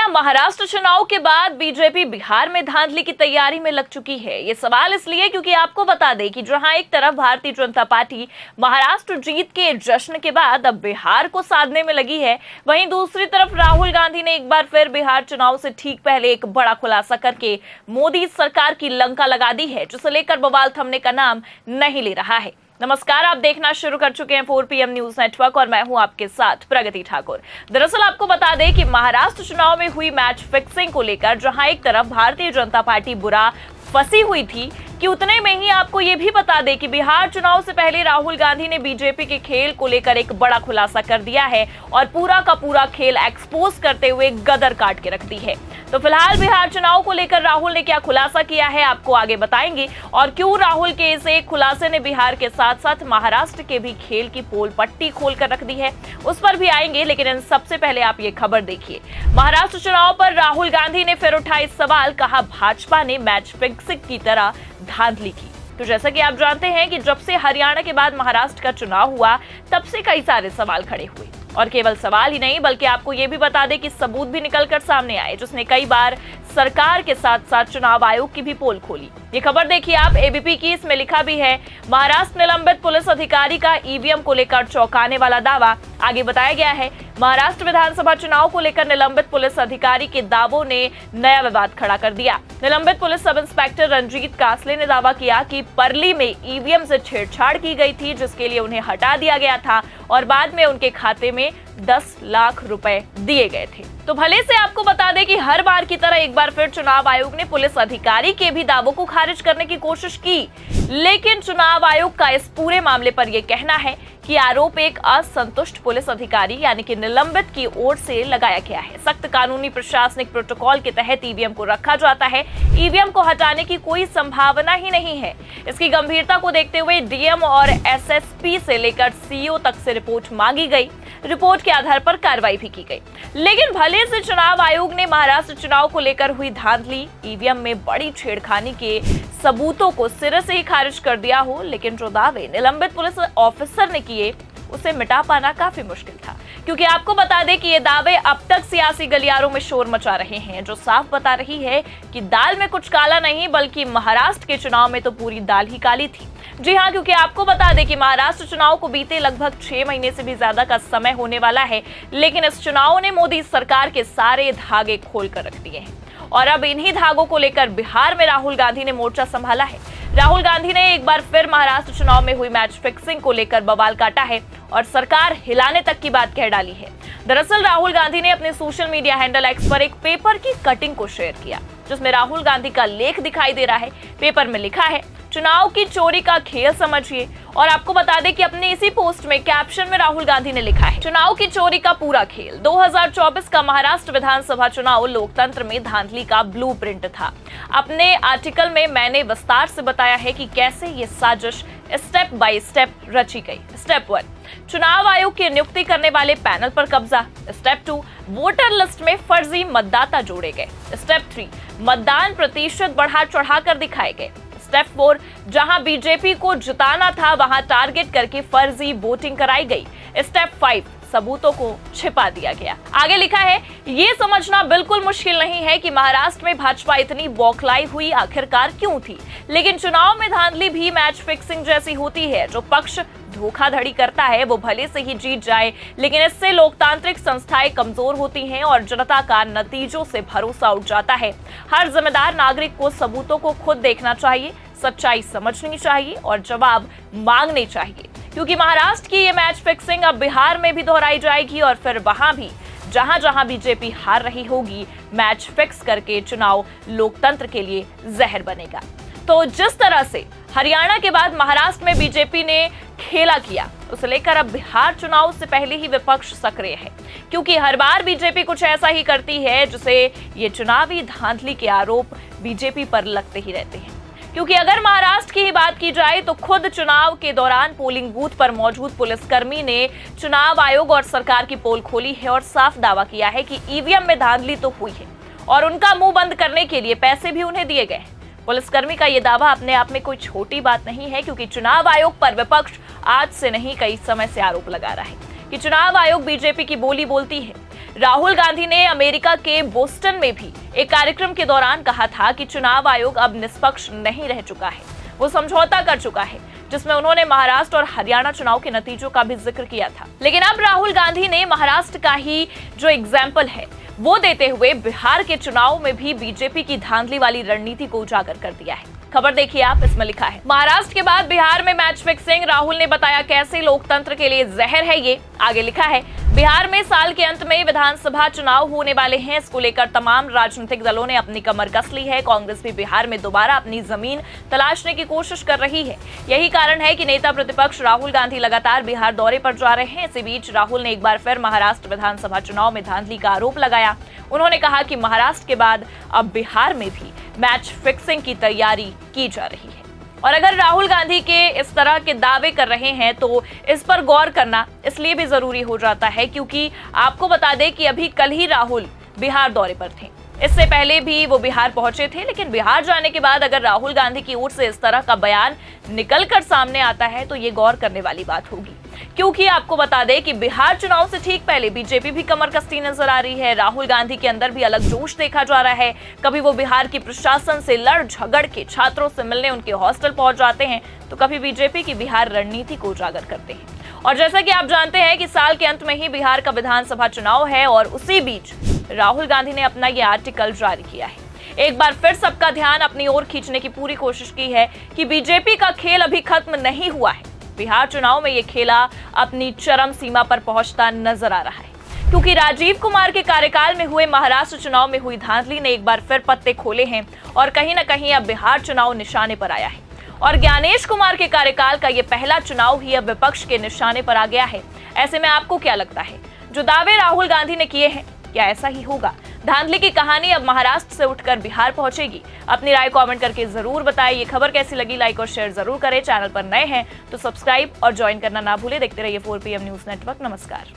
क्या महाराष्ट्र चुनाव के बाद बीजेपी बिहार में धांधली की तैयारी में लग चुकी है? ये सवाल इसलिए क्योंकि आपको बता दें कि जहां एक तरफ भारतीय जनता पार्टी महाराष्ट्र जीत के जश्न के बाद अब बिहार को साधने में लगी है, वहीं दूसरी तरफ राहुल गांधी ने एक बार फिर बिहार चुनाव से ठीक पहले एक बड़ा खुलासा करके मोदी सरकार की लंका लगा दी है, जिसे लेकर बवाल थमने का नाम नहीं ले रहा है। नमस्कार, आप देखना शुरू कर चुके हैं 4 PM न्यूज नेटवर्क और मैं हूं आपके साथ प्रगति ठाकुर। दरअसल आपको बता दें कि महाराष्ट्र चुनाव में हुई मैच फिक्सिंग को लेकर जहां एक तरफ भारतीय जनता पार्टी बुरा फंसी हुई थी कि उतने में ही आपको ये भी बता दें कि बिहार चुनाव से पहले राहुल गांधी ने बीजेपी के खेल को लेकर एक बड़ा खुलासा कर दिया है और पूरा का पूरा खेल एक्सपोज करते हुए गदर काट के रख दी है। तो फिलहाल बिहार चुनाव को लेकर राहुल ने क्या खुलासा किया है आपको आगे बताएंगे, और क्यों राहुल के इस एक खुलासे ने बिहार के साथ साथ महाराष्ट्र के भी खेल की पोल पट्टी खोल कर रख दी है, उस पर भी आएंगे। लेकिन इन सबसे पहले आप ये खबर देखिए। महाराष्ट्र चुनाव पर राहुल गांधी ने फिर उठाया सवाल, कहा भाजपा ने मैच फिक्सिंग की तरह धांधली की। तो जैसा कि आप जानते हैं कि जब से हरियाणा के बाद महाराष्ट्र का चुनाव हुआ तब से कई सारे सवाल खड़े हुए, और केवल सवाल ही नहीं बल्कि आपको ये भी बता दें कि सबूत भी निकलकर सामने आए, जिसने कई बार सरकार के साथ साथ चुनाव आयोग की भी पोल खोली। ये खबर देखिए आप एबीपी की, इसमें लिखा भी है महाराष्ट्र निलंबित पुलिस अधिकारी का ईवीएम को लेकर चौंकाने वाला दावा। आगे बताया गया है महाराष्ट्र विधानसभा चुनाव को लेकर निलंबित पुलिस अधिकारी के दावों ने नया विवाद खड़ा कर दिया। निलंबित पुलिस सब इंस्पेक्टर रंजीत कासले ने दावा किया कि परली में ईवीएम से छेड़छाड़ की गई थी, जिसके लिए उन्हें हटा दिया गया था और बाद में उनके खाते में 10 लाख रुपए दिए गए थे। तो भले से आपको बता दें कि हर बार की तरह एक बार फिर चुनाव आयोग ने पुलिस अधिकारी के भी दावों को खारिज करने की कोशिश की, लेकिन चुनाव आयोग का इस पूरे मामले पर यह कहना है कि आरोप एक असंतुष्ट पुलिस अधिकारी यानी कि निलंबित की ओर से लगाया गया है। सख्त कानूनी प्रशासनिक प्रोटोकॉल के तहत ईवीएम को रखा जाता है, ईवीएम को हटाने की कोई संभावना ही नहीं है। इसकी गंभीरता को देखते हुए डीएम और एसएसपी से लेकर सीईओ तक से रिपोर्ट मांगी गई। रिपोर्ट के आधार पर कार्रवाई भी की गई। लेकिन भले से चुनाव आयोग ने महाराष्ट्र चुनाव को लेकर हुई धांधली, ईवीएम में बड़ी छेड़खानी के सबूतों को सिरे से ही खारिज कर दिया हो, लेकिन जो दावे निलंबित पुलिस ऑफिसर ने किए उसे मिटा पाना काफी मुश्किल था, क्योंकि आपको बता दें कि ये दावे अब तक सियासी गलियारों में शोर मचा रहे हैं, जो साफ बता रही है कि दाल में कुछ काला नहीं बल्कि महाराष्ट्र के चुनाव में तो पूरी दाल ही काली थी। जी हाँ, क्योंकि आपको बता दें कि महाराष्ट्र चुनाव को बीते लगभग 6 महीने से भी ज्यादा का समय होने वाला है, लेकिन इस चुनाव ने मोदी सरकार के सारे धागे खोल कर रख दिए हैं और अब इन्हीं धागों को लेकर बिहार में राहुल गांधी ने मोर्चा संभाला है। राहुल गांधी ने एक बार फिर महाराष्ट्र चुनाव में हुई मैच फिक्सिंग को लेकर बवाल काटा है और सरकार हिलाने तक की बात कह डाली है। दरअसल राहुल गांधी ने अपने सोशल मीडिया हैंडल एक्स पर एक पेपर की कटिंग को शेयर किया, जिसमें राहुल गांधी का लेख दिखाई दे रहा है। पेपर में लिखा है चुनाव की चोरी का खेल समझिए, और आपको बता दें कि अपने इसी पोस्ट में कैप्शन में राहुल गांधी ने लिखा है चुनाव की चोरी का पूरा खेल। 2024 का महाराष्ट्र विधानसभा चुनाव लोकतंत्र में धांधली का ब्लूप्रिंट था। अपने आर्टिकल में मैंने विस्तार से बताया है कि कैसे ये साजिश स्टेप बाय स्टेप रची गई। स्टेप 1, चुनाव आयोग की नियुक्ति करने वाले पैनल पर कब्जा। स्टेप 2, वोटर लिस्ट में फर्जी मतदाता जोड़े गए। स्टेप 3, मतदान प्रतिशत बढ़ा चढ़ाकर दिखाए गए। स्टेप 4, जहां बीजेपी को जिताना था वहां टारगेट करके फर्जी वोटिंग कराई गई। स्टेप 5, सबूतों को छिपा दिया गया। आगे लिखा है ये समझना बिल्कुल मुश्किल नहीं है कि महाराष्ट्र में भाजपा इतनी बौखलाई हुई आखिरकार क्यों थी, लेकिन चुनाव में धांधली भी मैच फिक्सिंग जैसी होती है। जो पक्ष धोखाधड़ी करता है वो भले से ही जीत जाए, लेकिन इससे लोकतांत्रिक संस्थाएं कमजोर होती हैं और जनता का नतीजों से भरोसा उठ जाता है। हर जिम्मेदार नागरिक को सबूतों को खुद देखना चाहिए, सच्चाई समझनी चाहिए और जवाब मांगने चाहिए, क्योंकि महाराष्ट्र की ये मैच फिक्सिंग अब बिहार में भी दोहराई जाएगी और फिर वहां भी जहां जहां बीजेपी हार रही होगी, मैच फिक्स करके चुनाव लोकतंत्र के लिए जहर बनेगा। तो जिस तरह से हरियाणा के बाद महाराष्ट्र में बीजेपी ने खेला किया, उसे लेकर अब बिहार चुनाव से पहले ही विपक्ष सक्रिय है, क्योंकि हर बार बीजेपी कुछ ऐसा ही करती है जिसे ये चुनावी धांधली के आरोप बीजेपी पर लगते ही रहते हैं। क्योंकि अगर महाराष्ट्र की ही बात की जाए तो खुद चुनाव के दौरान पोलिंग बूथ पर मौजूद पुलिसकर्मी ने चुनाव आयोग और सरकार की पोल खोली है और साफ दावा किया है कि ईवीएम में धांधली तो हुई है और उनका मुंह बंद करने के लिए पैसे भी उन्हें दिए गए। पुलिसकर्मी का यह दावा अपने आप में कोई छोटी बात नहीं है, क्योंकि चुनाव आयोग पर विपक्ष आज से नहीं कई समय से आरोप लगा रहा है कि चुनाव आयोग बीजेपी की बोली बोलती है। राहुल गांधी ने अमेरिका के बोस्टन में भी एक कार्यक्रम के दौरान कहा था कि चुनाव आयोग अब निष्पक्ष नहीं रह चुका है, वो समझौता कर चुका है, जिसमें उन्होंने महाराष्ट्र और हरियाणा चुनाव के नतीजों का भी जिक्र किया था। लेकिन अब राहुल गांधी ने महाराष्ट्र का ही जो एग्जाम्पल है वो देते हुए बिहार के चुनाव में भी बीजेपी की धांधली वाली रणनीति को उजागर कर दिया है। खबर देखिए आप, इसमें लिखा है महाराष्ट्र के बाद बिहार में मैच फिक्सिंग, राहुल ने बताया कैसे लोकतंत्र के लिए जहर है ये। आगे लिखा है बिहार में साल के अंत में विधानसभा चुनाव होने वाले हैं, इसको लेकर तमाम राजनीतिक दलों ने अपनी कमर कस ली है। कांग्रेस भी बिहार में दोबारा अपनी जमीन तलाशने की कोशिश कर रही है। यही कारण है कि नेता प्रतिपक्ष राहुल गांधी लगातार बिहार दौरे पर जा रहे हैं। इसी बीच राहुल ने एक बार फिर महाराष्ट्र विधानसभा चुनाव में धांधली का आरोप लगाया। उन्होंने कहा कि महाराष्ट्र के बाद अब बिहार में भी मैच फिक्सिंग की तैयारी की जा रही है। और अगर राहुल गांधी के इस तरह के दावे कर रहे हैं तो इस पर गौर करना इसलिए भी जरूरी हो जाता है क्योंकि आपको बता दें कि अभी कल ही राहुल बिहार दौरे पर थे। इससे पहले भी वो बिहार पहुंचे थे, लेकिन बिहार जाने के बाद अगर राहुल गांधी की ओर से इस तरह का बयान निकलकर सामने आता है तो ये गौर करने वाली बात होगी, क्योंकि आपको बता दें कि बिहार चुनाव से ठीक पहले बीजेपी भी कमर कसती नजर आ रही है। राहुल गांधी के अंदर भी अलग जोश देखा जा रहा है। कभी वो बिहार की प्रशासन से लड़ झगड़ के छात्रों से मिलने उनके हॉस्टल पहुंच जाते हैं, तो कभी बीजेपी की बिहार रणनीति को उजागर करते हैं। और जैसा कि आप जानते हैं कि साल के अंत में ही बिहार का विधानसभा चुनाव है और उसी बीच राहुल गांधी ने अपना ये आर्टिकल जारी किया है। एक बार फिर सबका ध्यान अपनी ओर खींचने की पूरी कोशिश की है कि बीजेपी का खेल अभी खत्म नहीं हुआ है। बिहार चुनाव में ये खेला अपनी चरम सीमा पर पहुंचता नजर आ रहा है, क्योंकि राजीव कुमार के कार्यकाल में हुए महाराष्ट्र चुनाव में हुई धांधली ने एक बार फिर पत्ते खोले हैं और कहीं ना कहीं अब बिहार चुनाव निशाने पर आया है। और ज्ञानेश कुमार के कार्यकाल का ये पहला चुनाव ही अब विपक्ष के निशाने पर आ गया है। ऐसे में आपको क्या लगता है, जो दावे राहुल गांधी ने किए हैं क्या ऐसा ही होगा? धांधली की कहानी अब महाराष्ट्र से उठकर बिहार पहुंचेगी? अपनी राय कमेंट करके जरूर बताएं। ये खबर कैसी लगी, लाइक और शेयर जरूर करें। चैनल पर नए हैं तो सब्सक्राइब और ज्वाइन करना ना भूलें। देखते रहिए 4PM न्यूज नेटवर्क। नमस्कार।